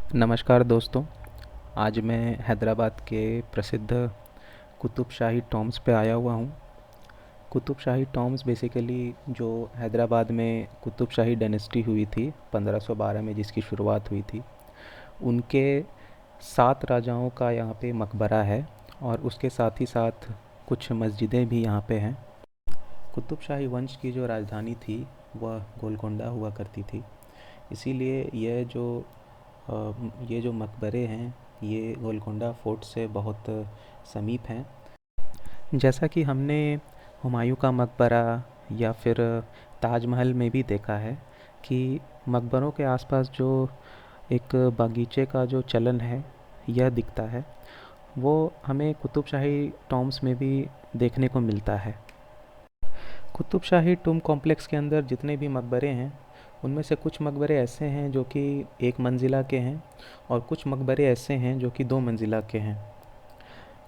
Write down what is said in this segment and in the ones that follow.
नमस्कार दोस्तों। आज मैं हैदराबाद के प्रसिद्ध कुतुब शाही टॉम्स पे आया हुआ हूँ। कुतुब शाही टॉम्स बेसिकली जो हैदराबाद में कुतुब शाही डायनेस्टी हुई थी 1512 में, जिसकी शुरुआत हुई थी, उनके 7 राजाओं का यहाँ पे मकबरा है और उसके साथ ही साथ कुछ मस्जिदें भी यहाँ पे हैं। कुतुब शाही वंश की जो राजधानी थी वह गोलकोंडा हुआ करती थी। इसीलिए ये जो मकबरे हैं ये गोलकोंडा फोर्ट से बहुत समीप हैं। जैसा कि हमने हुमायूं का मकबरा या फिर ताजमहल में भी देखा है कि मकबरों के आसपास जो एक बागीचे का जो चलन है यह दिखता है, वो हमें कुतुब शाही टॉम्स में भी देखने को मिलता है। कुतुब शाही टूम कॉम्प्लेक्स के अंदर जितने भी मकबरे हैं उनमें से कुछ मकबरे ऐसे हैं जो कि एक मंजिला के हैं और कुछ मकबरे ऐसे हैं जो कि 2 मंजिला के हैं।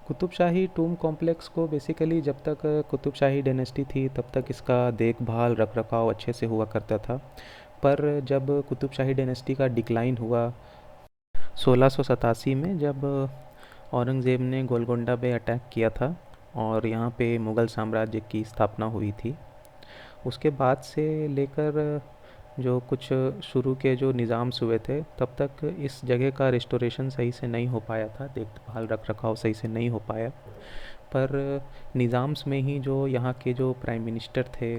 कुतुब शाही टूम कॉम्प्लेक्स को बेसिकली जब तक कुतुब शाही डायनेस्टी थी तब तक इसका देखभाल रख रखाव अच्छे से हुआ करता था। पर जब कुतुब शाही डायनेस्टी का डिक्लाइन हुआ 1687 में, जब औरंगज़ेब ने गोलकोंडा पे अटैक किया था और यहाँ पे मुग़ल साम्राज्य की स्थापना हुई थी, उसके बाद से लेकर जो कुछ शुरू के जो निज़ाम्स हुए थे तब तक इस जगह का रिस्टोरेशन सही से नहीं हो पाया था, देखभाल रख रखाव सही से नहीं हो पाया। पर निज़ाम्स में ही जो यहाँ के जो प्राइम मिनिस्टर थे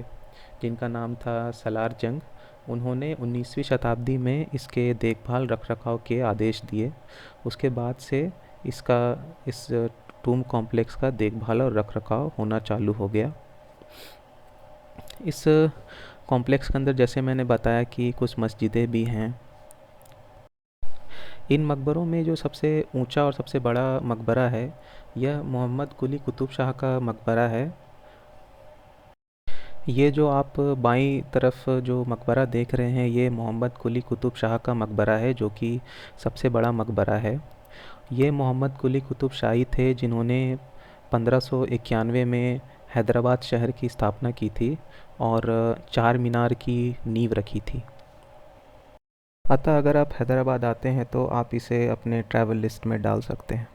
जिनका नाम था सलार जंग, उन्होंने 19वीं शताब्दी में इसके देखभाल रख रखाव के आदेश दिए। उसके बाद से इस टूम कॉम्प्लेक्स का देखभाल और रख रखाव होना चालू हो गया। इस कॉम्प्लेक्स के अंदर जैसे मैंने बताया कि कुछ मस्जिदें भी हैं। इन मकबरों में जो सबसे ऊंचा और सबसे बड़ा मकबरा है यह मोहम्मद कुली कुतुब शाह का मकबरा है। ये जो आप बाईं तरफ जो मकबरा देख रहे हैं ये मोहम्मद कुली कुतुब शाह का मकबरा है, जो कि सबसे बड़ा मकबरा है। ये मोहम्मद कुली कुतुब शाही थे जिन्होंने 1591 में हैदराबाद शहर की स्थापना की थी और चार मीनार की नींव रखी थी। अतः अगर आप हैदराबाद आते हैं तो आप इसे अपने ट्रैवल लिस्ट में डाल सकते हैं।